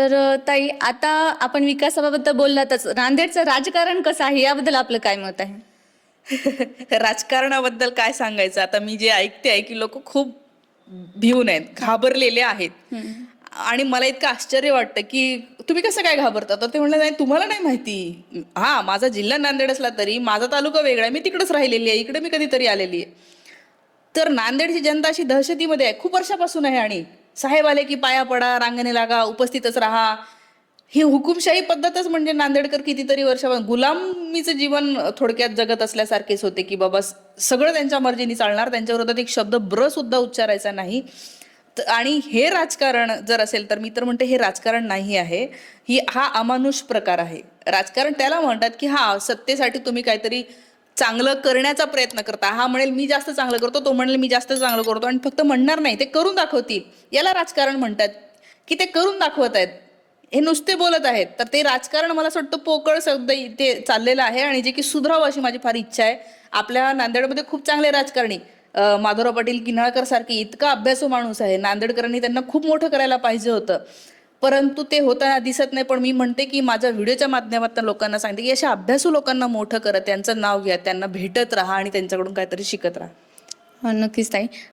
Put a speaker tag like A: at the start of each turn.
A: तर ताई, आता आपण विकासाबाबत बोललातच. नांदेडचं राजकारण कसं आहे याबद्दल आपलं काय मत आहे?
B: राजकारणाबद्दल काय सांगायचं आता, मी जे ऐकते की लोक खूप भिवून आहेत, घाबरलेले आहेत.
A: हम्म.
B: आणि मला इतकं आश्चर्य वाटतं की तुम्ही कसं काय घाबरता. तर ते म्हणलं नाही, तुम्हाला नाही माहिती. हा, माझा जिल्हा नांदेड असला तरी माझा तालुका वेगळा आहे, मी तिकडेच राहिलेली आहे, इकडे मी कधीतरी आलेली आहे. तर नांदेडची जनता अशी दहशतीमध्ये आहे खूप वर्षापासून आहे. आणि साहेब आले की पाया पडा, रांगणे लागा, उपस्थितच राहा. ही हुकुमशाही पद्धतच म्हणजे नांदेडकर कितीतरी वर्षापासून गुलामीचं जीवन थोडक्यात जगत असल्यासारखेच होते की बाबा सगळं त्यांच्या मर्जीने चालणार, त्यांच्या विरोधात एक शब्द ब्र सुद्धा उच्चारायचा नाही. आणि हे राजकारण जर असेल तर मी तर म्हणते हे राजकारण नाही आहे, हा अमानुष प्रकार आहे. राजकारण त्याला म्हणतात की हा सत्तेसाठी तुम्ही काहीतरी चांगलं करण्याचा प्रयत्न करता. हा म्हणेल मी जास्त चांगलं करतो, तो म्हणेल मी जास्त चांगलं करतो, आणि फक्त म्हणणार नाही, ते करून दाखवतील. याला राजकारण म्हणतात. की ते करून दाखवत आहेत, हे नुसते बोलत आहेत. तर ते राजकारण मला असं वाटतं पोकळ शब्द इथे चाललेलं आहे, आणि जे की सुधरावं अशी माझी फार इच्छा आहे. आपल्या नांदेडमध्ये खूप चांगले राजकारणी, माधवराव पाटील किन्हाळकर सारखे इतका अभ्यासू माणूस आहे, नांदेडकरांनी त्यांना खूप मोठं करायला पाहिजे होतं, परंतु ते होताना दिसत नाही. पण मी म्हणते की माझ्या व्हिडिओच्या माध्यमातून लोकांना सांगते की अशा अभ्यासू लोकांना मोठं करा, त्यांचं नाव घ्या, त्यांना भेटत राहा आणि त्यांच्याकडून काहीतरी शिकत राहा.
A: नक्कीच ताई.